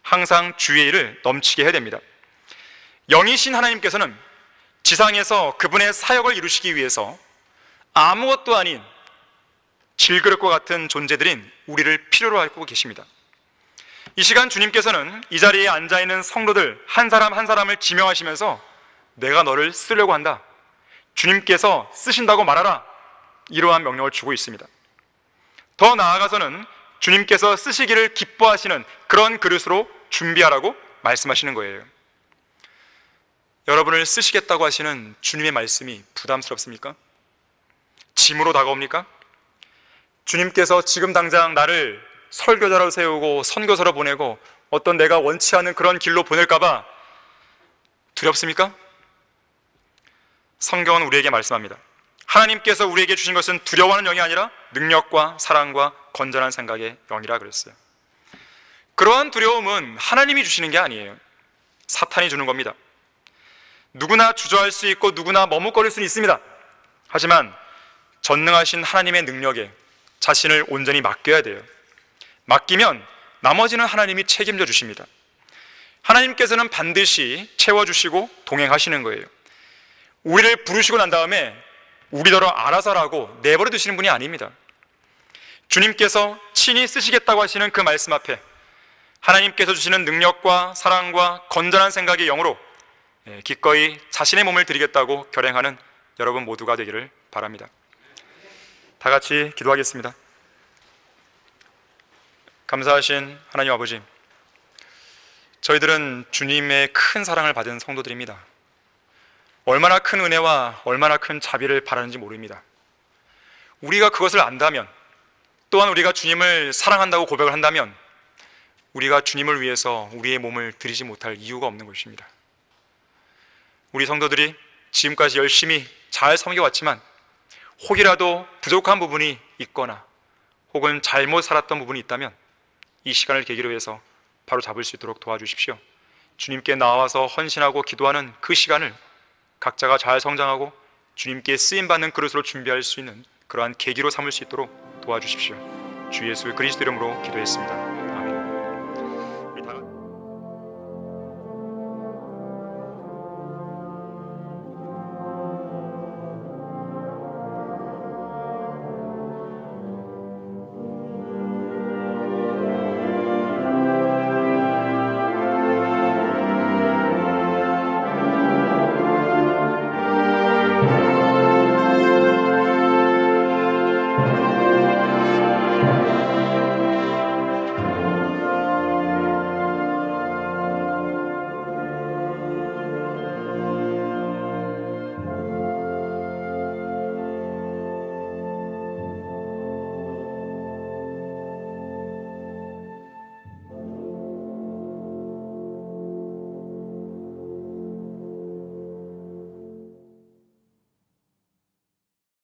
항상 주의 일을 넘치게 해야 됩니다. 영이신 하나님께서는 지상에서 그분의 사역을 이루시기 위해서 아무것도 아닌 질그릇과 같은 존재들인 우리를 필요로 하고 계십니다. 이 시간 주님께서는 이 자리에 앉아있는 성도들 한 사람 한 사람을 지명하시면서 내가 너를 쓰려고 한다. 주님께서 쓰신다고 말하라. 이러한 명령을 주고 있습니다. 더 나아가서는 주님께서 쓰시기를 기뻐하시는 그런 그릇으로 준비하라고 말씀하시는 거예요. 여러분을 쓰시겠다고 하시는 주님의 말씀이 부담스럽습니까? 짐으로 다가옵니까? 주님께서 지금 당장 나를 설교자로 세우고 선교사로 보내고 어떤 내가 원치 않은 그런 길로 보낼까봐 두렵습니까? 성경은 우리에게 말씀합니다. 하나님께서 우리에게 주신 것은 두려워하는 영이 아니라 능력과 사랑과 건전한 생각의 영이라 그랬어요. 그러한 두려움은 하나님이 주시는 게 아니에요. 사탄이 주는 겁니다. 누구나 주저할 수 있고 누구나 머뭇거릴 수는 있습니다. 하지만 전능하신 하나님의 능력에 자신을 온전히 맡겨야 돼요. 맡기면 나머지는 하나님이 책임져 주십니다. 하나님께서는 반드시 채워주시고 동행하시는 거예요. 우리를 부르시고 난 다음에 우리더러 알아서라고 내버려 두시는 분이 아닙니다. 주님께서 친히 쓰시겠다고 하시는 그 말씀 앞에 하나님께서 주시는 능력과 사랑과 건전한 생각의 영으로 기꺼이 자신의 몸을 드리겠다고 결행하는 여러분 모두가 되기를 바랍니다. 다 같이 기도하겠습니다. 감사하신 하나님 아버지, 저희들은 주님의 큰 사랑을 받은 성도들입니다. 얼마나 큰 은혜와 얼마나 큰 자비를 바라는지 모릅니다. 우리가 그것을 안다면, 또한 우리가 주님을 사랑한다고 고백을 한다면 우리가 주님을 위해서 우리의 몸을 드리지 못할 이유가 없는 것입니다. 우리 성도들이 지금까지 열심히 잘 섬겨왔지만 혹이라도 부족한 부분이 있거나 혹은 잘못 살았던 부분이 있다면 이 시간을 계기로 해서 바로 잡을 수 있도록 도와주십시오. 주님께 나와서 헌신하고 기도하는 그 시간을 각자가 잘 성장하고 주님께 쓰임받는 그릇으로 준비할 수 있는 그러한 계기로 삼을 수 있도록 도와주십시오. 주 예수 그리스도 이름으로 기도했습니다.